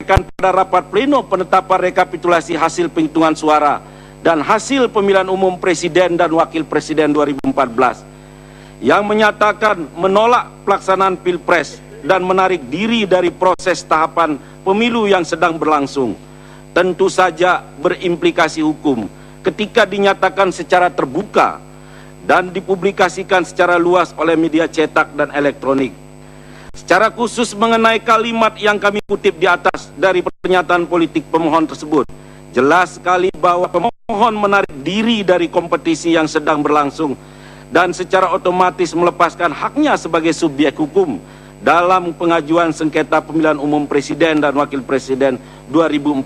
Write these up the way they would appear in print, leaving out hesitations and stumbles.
disampaikan pada rapat pleno penetapan rekapitulasi hasil penghitungan suara dan hasil pemilihan umum presiden dan wakil presiden 2014 yang menyatakan menolak pelaksanaan Pilpres dan menarik diri dari proses tahapan pemilu yang sedang berlangsung, tentu saja berimplikasi hukum ketika dinyatakan secara terbuka dan dipublikasikan secara luas oleh media cetak dan elektronik. Secara khusus mengenai kalimat yang kami kutip di atas dari pernyataan politik pemohon tersebut, jelas sekali bahwa pemohon menarik diri dari kompetisi yang sedang berlangsung dan secara otomatis melepaskan haknya sebagai subjek hukum dalam pengajuan sengketa pemilihan umum presiden dan wakil presiden 2014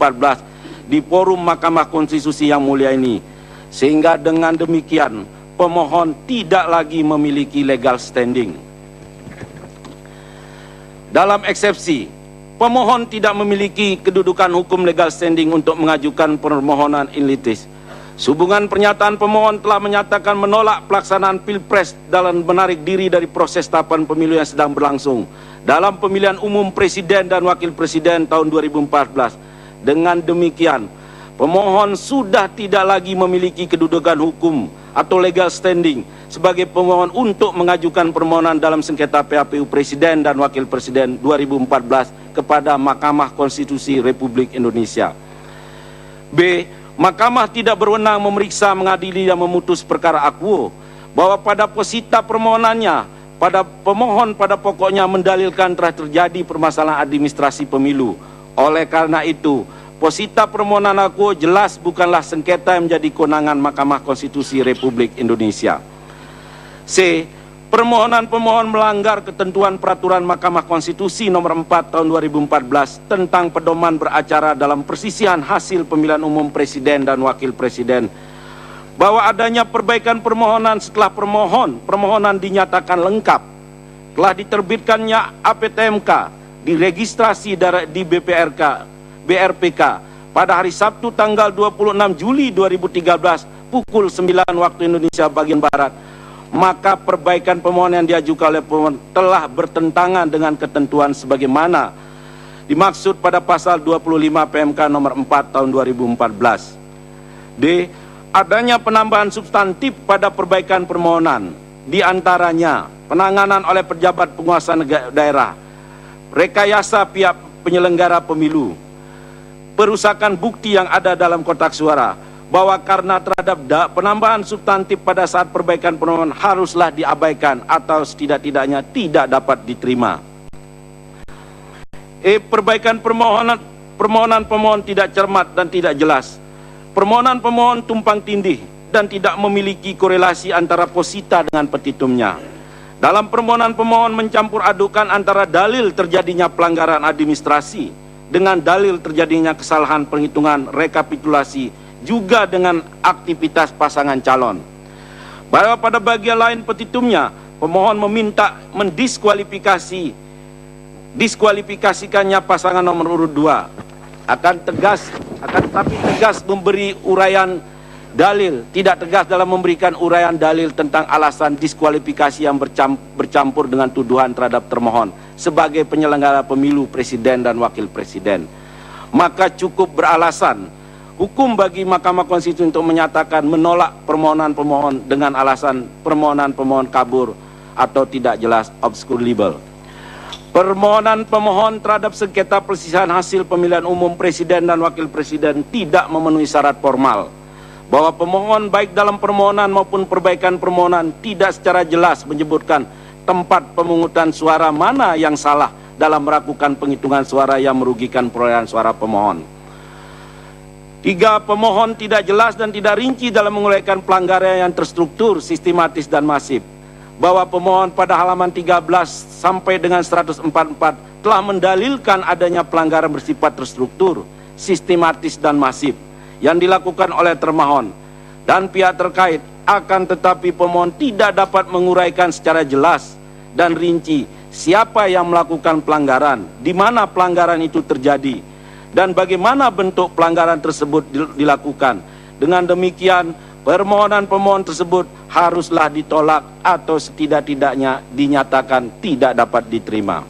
di forum Mahkamah Konstitusi yang mulia ini. Sehingga dengan demikian pemohon tidak lagi memiliki legal standing. Dalam eksepsi, pemohon tidak memiliki kedudukan hukum legal standing untuk mengajukan permohonan in litis. Sehubungan pernyataan pemohon telah menyatakan menolak pelaksanaan Pilpres dalam menarik diri dari proses tahapan pemilu yang sedang berlangsung dalam pemilihan umum presiden dan wakil presiden tahun 2014. Dengan demikian, pemohon sudah tidak lagi memiliki kedudukan hukum atau legal standing sebagai pemohon untuk mengajukan permohonan dalam sengketa PHPU Presiden dan Wakil Presiden 2014 kepada Mahkamah Konstitusi Republik Indonesia. B. Mahkamah tidak berwenang memeriksa, mengadili, dan memutus perkara akuo bahwa pada posita permohonannya, pada pemohon pada pokoknya mendalilkan telah terjadi permasalahan administrasi pemilu. Oleh karena itu, posita permohonan akuo jelas bukanlah sengketa yang menjadi kewenangan Mahkamah Konstitusi Republik Indonesia. C. Permohonan pemohon melanggar ketentuan peraturan Mahkamah Konstitusi nomor 4 tahun 2014 tentang pedoman beracara dalam persisihan hasil pemilihan umum presiden dan wakil presiden, bahwa adanya perbaikan permohonan setelah permohonan dinyatakan lengkap, telah diterbitkannya APTMK, diregistrasi di BRPK pada hari Sabtu tanggal 26 Juli 2013 pukul 9 waktu Indonesia bagian Barat, maka perbaikan permohonan yang diajukan oleh pemohon telah bertentangan dengan ketentuan sebagaimana dimaksud pada pasal 25 PMK nomor 4 tahun 2014. D. Adanya penambahan substantif pada perbaikan permohonan, diantaranya penanganan oleh pejabat penguasa daerah, rekayasa pihak penyelenggara pemilu, perusakan bukti yang ada dalam kotak suara, bahwa karena terhadap penambahan substantif pada saat perbaikan permohonan haruslah diabaikan atau setidak-tidaknya tidak dapat diterima. Perbaikan permohonan pemohon tidak cermat dan tidak jelas. Permohonan pemohon tumpang tindih dan tidak memiliki korelasi antara posita dengan petitumnya. Dalam permohonan pemohon mencampur adukan antara dalil terjadinya pelanggaran administrasi dengan dalil terjadinya kesalahan penghitungan rekapitulasi juga dengan aktivitas pasangan calon. Bahwa pada bagian lain petitumnya, pemohon meminta diskualifikasikannya pasangan nomor urut 2. Tapi tegas memberi uraian dalil, tidak tegas dalam memberikan uraian dalil tentang alasan diskualifikasi yang bercampur dengan tuduhan terhadap termohon sebagai penyelenggara pemilu presiden dan wakil presiden. Maka cukup beralasan hukum bagi Mahkamah Konstitusi untuk menyatakan menolak permohonan pemohon dengan alasan permohonan pemohon kabur atau tidak jelas, obscurable. Permohonan pemohon terhadap sengketa perselisihan hasil pemilihan umum presiden dan wakil presiden tidak memenuhi syarat formal, bahwa pemohon baik dalam permohonan maupun perbaikan permohonan tidak secara jelas menyebutkan tempat pemungutan suara mana yang salah dalam melakukan penghitungan suara yang merugikan perolehan suara pemohon. 3. Pemohon tidak jelas dan tidak rinci dalam menguraikan pelanggaran yang terstruktur, sistematis, dan masif. Bahwa pemohon pada halaman 13 sampai dengan 144 telah mendalilkan adanya pelanggaran bersifat terstruktur, sistematis, dan masif yang dilakukan oleh termohon dan pihak terkait, akan tetapi pemohon tidak dapat menguraikan secara jelas dan rinci siapa yang melakukan pelanggaran, di mana pelanggaran itu terjadi, dan bagaimana bentuk pelanggaran tersebut dilakukan. Dengan demikian, permohonan pemohon tersebut haruslah ditolak atau setidak-tidaknya dinyatakan tidak dapat diterima.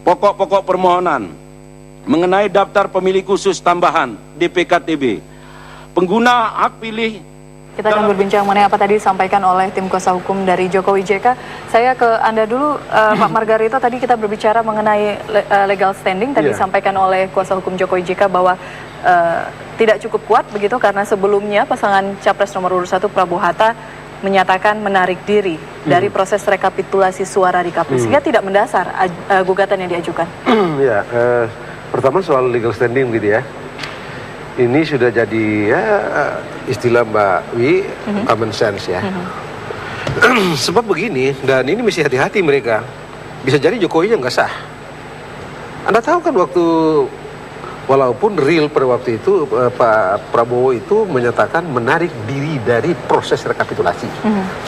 Pokok-pokok permohonan. mengenai daftar pemilih khusus tambahan DPKTB. Pengguna hak pilih. Kita akan berbincang mengenai apa tadi disampaikan oleh tim kuasa hukum dari Jokowi JK. Saya ke Anda dulu, Pak Margarito. Tadi kita berbicara mengenai legal standing. Tadi disampaikan oleh kuasa hukum Jokowi JK bahwa tidak cukup kuat begitu karena sebelumnya pasangan Capres nomor urut 1 Prabowo Hatta menyatakan menarik diri dari proses rekapitulasi suara di KPU sehingga tidak mendasar gugatan yang diajukan. Ya, pertama soal legal standing gitu ya. Ini sudah jadi ya istilah Mbak Wi, common sense ya. Sebab begini, dan ini mesti hati-hati mereka. Bisa jadi Jokowi nggak sah. Anda tahu kan waktu, walaupun real pada waktu itu Pak Prabowo itu menyatakan menarik diri dari proses rekapitulasi,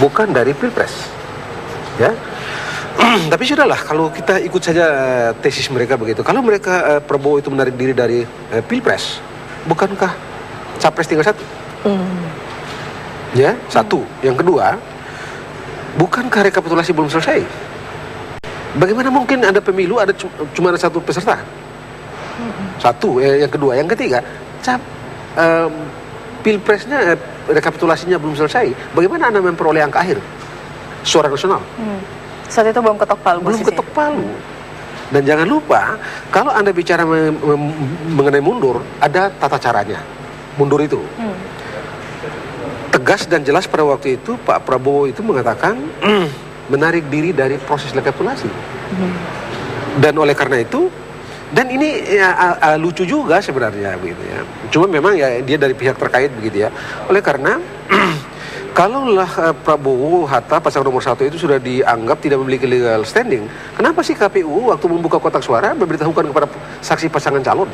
bukan dari pilpres, ya. Tapi sudahlah, kalau kita ikut saja tesis mereka begitu. Kalau mereka Prabowo itu menarik diri dari pilpres, bukankah capres tinggal satu? Ya, satu. Yang kedua, bukankah rekapitulasi belum selesai? Bagaimana mungkin ada pemilu ada cuma ada satu peserta? Satu. Yang kedua, yang ketiga, pilpresnya rekapitulasinya belum selesai. Bagaimana Anda memperoleh angka akhir suara nasional? Saat itu belum ketok palu. Belum ketok palu. Dan jangan lupa, kalau Anda bicara mengenai mundur, ada tata caranya. Mundur itu. Tegas dan jelas pada waktu itu, Pak Prabowo itu mengatakan menarik diri dari proses rekapitulasi. Dan oleh karena itu, dan ini ya, lucu juga sebenarnya begitu ya. Cuma memang ya dia dari pihak terkait begitu ya. Oleh karena kalaulah Prabowo Hatta pasangan nomor 1 itu sudah dianggap tidak memiliki legal standing, kenapa sih KPU waktu membuka kotak suara memberitahukan kepada saksi pasangan calon?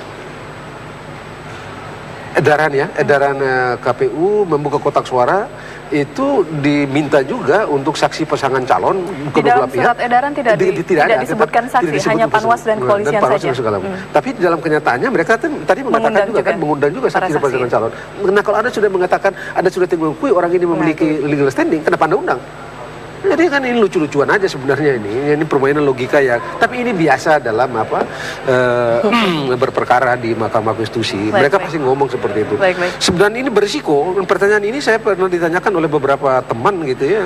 Edaran KPU membuka kotak suara itu diminta juga untuk saksi pasangan calon kedua belah pihak. Di dalam surat edaran tidak disebutkan saksi, hanya Panwas dan kepolisian saja. Tapi di dalam kenyataannya mereka tadi mengatakan juga kan mengundang juga saksi pasangan calon. Nah, kalau Anda sudah mengatakan Anda sudah mengakui orang ini memiliki legal standing, kenapa Anda undang? Jadi kan ini lucu-lucuan aja sebenarnya ini permainan logika ya. Tapi ini biasa dalam berperkara di Mahkamah Konstitusi. Mereka pasti ngomong seperti itu. Sebenarnya ini berisiko. Pertanyaan ini saya pernah ditanyakan oleh beberapa teman gitu ya.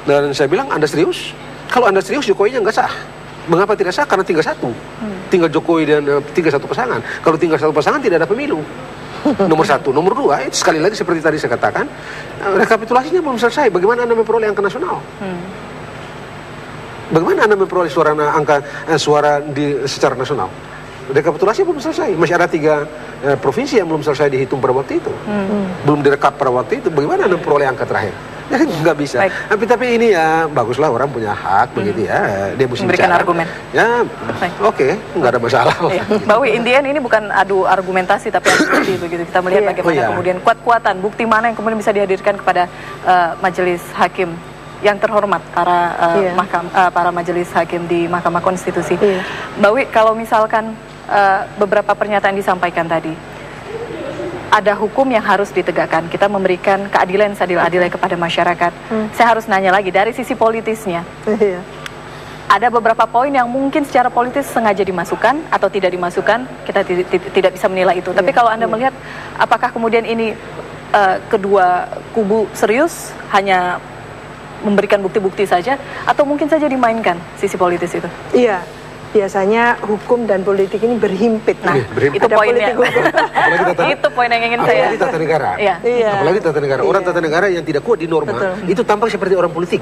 Dan saya bilang, Anda serius? Kalau Anda serius, Jokowinya nggak sah. Mengapa tidak sah? Karena tinggal satu. Tinggal Jokowi dan tinggal satu pasangan. Kalau tinggal satu pasangan tidak ada pemilu. Nomor 1, nomor 2, itu sekali lagi seperti tadi saya katakan, rekapitulasinya belum selesai. Bagaimana Anda memperoleh angka nasional? Bagaimana Anda memperoleh suara secara nasional? Rekapitulasi belum selesai. Masih ada 3 provinsi yang belum selesai dihitung pada waktu itu, belum direkap pada waktu itu. Bagaimana Anda memperoleh angka terakhir? Ya, nggak bisa. Tapi ini ya baguslah, orang punya hak begitu ya. Dia mesti memberikan argumen. Ya, oke, nggak ada masalah. Mbak Wi, in the end ini bukan adu argumentasi tapi adu bukti begitu. Kita melihat bagaimana kemudian kuat-kuatan bukti mana yang kemudian bisa dihadirkan kepada majelis hakim yang terhormat, para majelis hakim di Mahkamah Konstitusi. Mbak Wi, kalau misalkan beberapa pernyataan disampaikan tadi, ada hukum yang harus ditegakkan. Kita memberikan keadilan seadil-adilnya kepada masyarakat. Saya harus nanya lagi dari sisi politisnya. Ada beberapa poin yang mungkin secara politis sengaja dimasukkan atau tidak dimasukkan. Kita tidak bisa menilai itu. Tapi kalau Anda melihat, apakah kemudian ini kedua kubu serius hanya memberikan bukti-bukti saja, atau mungkin saja dimainkan sisi politis itu? Iya. Biasanya hukum dan politik ini berhimpit. Nah, itu poinnya. Itu poin yang ingin saya. Apalagi tata negara. Apalagi tata negara. Orang tata negara yang tidak kuat di norma, itu tampak seperti orang politik.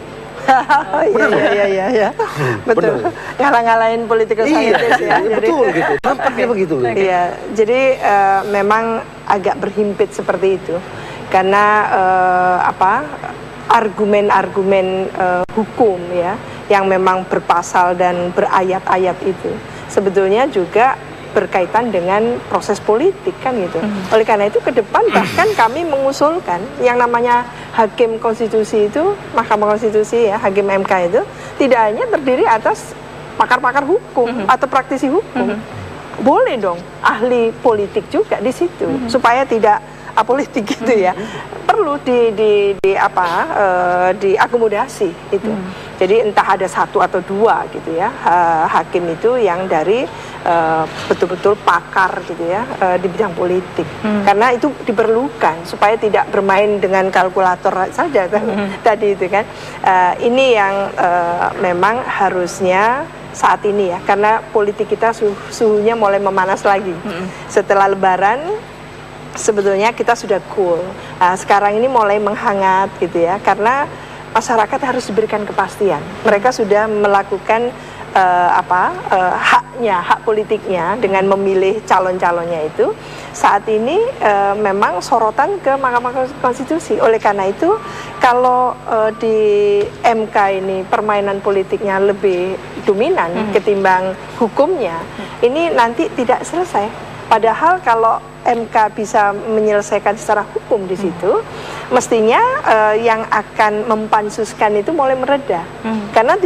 Iya. Betul. Ngalah-ngalahin political scientist ya. Betul gitu. Tampaknya begitu. Iya. Jadi memang agak berhimpit seperti itu. Karena argumen-argumen hukum ya, yang memang berpasal dan berayat-ayat itu sebetulnya juga berkaitan dengan proses politik kan gitu. Oleh karena itu ke depan bahkan kami mengusulkan yang namanya hakim konstitusi itu, Mahkamah Konstitusi ya, hakim MK itu tidak hanya terdiri atas pakar-pakar hukum atau praktisi hukum. Boleh dong ahli politik juga di situ supaya tidak apolitik gitu ya. Perlu diakomodasi itu. Jadi entah ada 1 atau 2 gitu ya hakim itu yang dari betul-betul pakar gitu ya di bidang politik, karena itu diperlukan supaya tidak bermain dengan kalkulator saja tadi itu kan. Ini yang memang harusnya saat ini ya, karena politik kita suhunya mulai memanas lagi. Setelah Lebaran sebetulnya kita sudah cool. Sekarang ini mulai menghangat gitu ya, karena masyarakat harus diberikan kepastian. Mereka sudah melakukan hak politiknya dengan memilih calon-calonnya itu. Saat ini memang sorotan ke Mahkamah Konstitusi. Oleh karena itu, kalau di MK ini permainan politiknya lebih dominan ketimbang hukumnya, ini nanti tidak selesai. Padahal kalau MK bisa menyelesaikan secara hukum di situ, mestinya yang akan mempansuskan itu mulai mereda, karena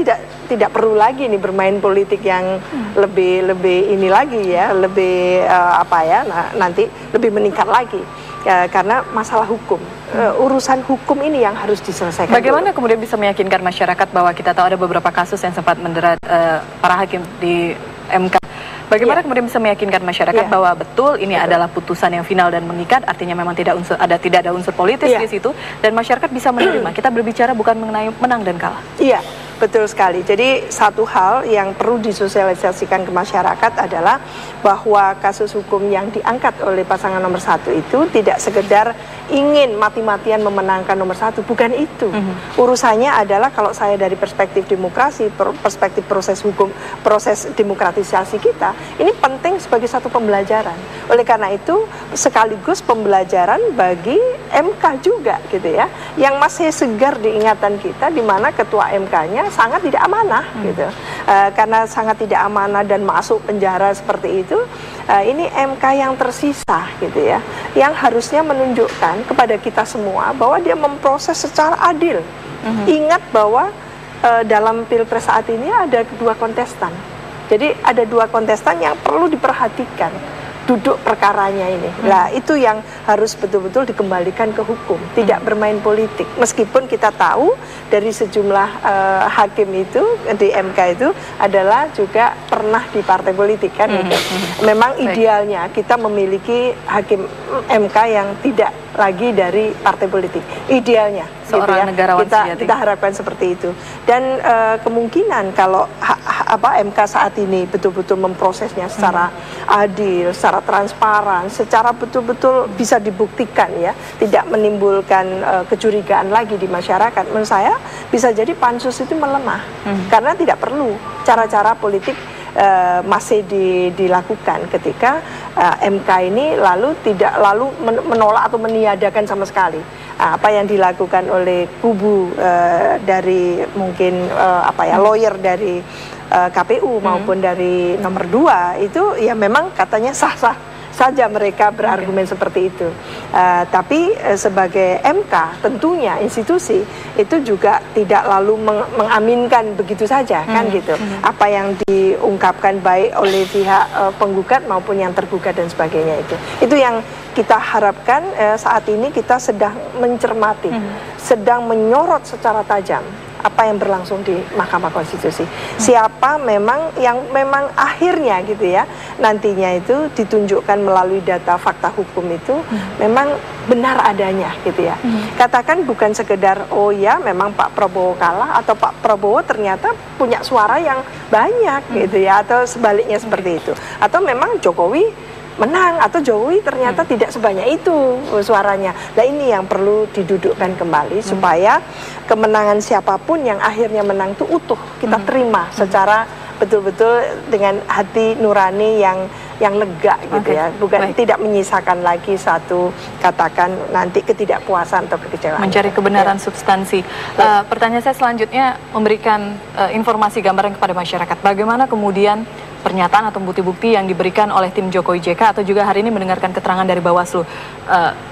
tidak perlu lagi nih bermain politik yang lebih ini lagi ya, lebih nanti lebih meningkat lagi. Karena masalah hukum, urusan hukum ini yang harus diselesaikan. Bagaimana kemudian bisa meyakinkan masyarakat bahwa kita tahu ada beberapa kasus yang sempat menderat para hakim di MK? Bagaimana kemudian bisa meyakinkan masyarakat bahwa betul ini adalah putusan yang final dan mengikat, artinya memang tidak ada unsur politis di situ, dan masyarakat bisa menerima. Kita berbicara bukan mengenai menang dan kalah. Iya, betul sekali. Jadi satu hal yang perlu disosialisasikan ke masyarakat adalah bahwa kasus hukum yang diangkat oleh pasangan nomor 1 itu tidak sekedar ingin mati-matian memenangkan nomor 1, bukan itu. Urusannya adalah, kalau saya dari perspektif demokrasi, perspektif proses hukum, proses demokratisasi kita, ini penting sebagai satu pembelajaran. Oleh karena itu sekaligus pembelajaran bagi MK juga gitu ya, yang masih segar di ingatan kita, di mana ketua MK-nya sangat tidak amanah gitu. Karena sangat tidak amanah dan masuk penjara seperti itu, ini MK yang tersisa gitu ya, yang harusnya menunjukkan kepada kita semua bahwa dia memproses secara adil. Ingat bahwa dalam Pilpres saat ini ada 2 kontestan. Jadi ada 2 kontestan yang perlu diperhatikan duduk perkaranya ini. Nah, itu yang harus betul-betul dikembalikan ke hukum, tidak bermain politik. Meskipun kita tahu dari sejumlah hakim itu di MK itu adalah juga pernah di partai politik kan. Memang idealnya kita memiliki hakim MK yang tidak lagi dari partai politik. Idealnya seorang negarawan kita harapkan seperti itu. Dan kemungkinan kalau MK saat ini betul-betul memprosesnya secara adil, secara transparan, secara betul-betul bisa dibuktikan ya, tidak menimbulkan kecurigaan lagi di masyarakat, menurut saya bisa jadi pansus itu melemah, karena tidak perlu cara-cara politik masih dilakukan ketika MK ini tidak lalu menolak atau meniadakan sama sekali apa yang dilakukan oleh kubu dari mungkin lawyer dari KPU maupun dari nomor 2 itu ya memang katanya sah-sah saja mereka berargumen seperti itu. Tapi sebagai MK tentunya institusi itu juga tidak lalu mengaminkan begitu saja kan gitu. Apa yang diungkapkan baik oleh pihak penggugat maupun yang tergugat dan sebagainya itu. Itu yang kita harapkan saat ini kita sedang mencermati, sedang menyorot secara tajam apa yang berlangsung di Mahkamah Konstitusi. Siapa memang yang memang akhirnya gitu ya, nantinya itu ditunjukkan melalui data fakta hukum itu memang benar adanya gitu ya. Katakan bukan sekedar oh ya memang Pak Prabowo kalah, atau Pak Prabowo ternyata punya suara yang banyak gitu ya, atau sebaliknya seperti itu. Atau memang Jokowi menang, atau Jokowi ternyata tidak sebanyak itu suaranya. Nah, ini yang perlu didudukkan kembali supaya kemenangan siapapun yang akhirnya menang itu utuh kita terima secara betul-betul dengan hati nurani yang lega gitu ya, bukan tidak menyisakan lagi satu katakan nanti ketidakpuasan atau kekecewaan. Mencari kebenaran substansi. Pertanyaan saya selanjutnya memberikan informasi gambaran kepada masyarakat. Bagaimana kemudian pernyataan atau bukti-bukti yang diberikan oleh tim Jokowi JK atau juga hari ini mendengarkan keterangan dari Bawaslu,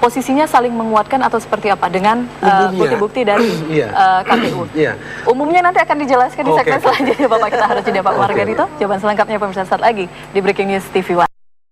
posisinya saling menguatkan atau seperti apa dengan bukti-bukti dari KPU? Umumnya nanti akan dijelaskan di segmen selanjutnya, Bapak. Kita harus jeda Pak Margarito. Jawaban selengkapnya pemirsa saat lagi di Breaking News TV One.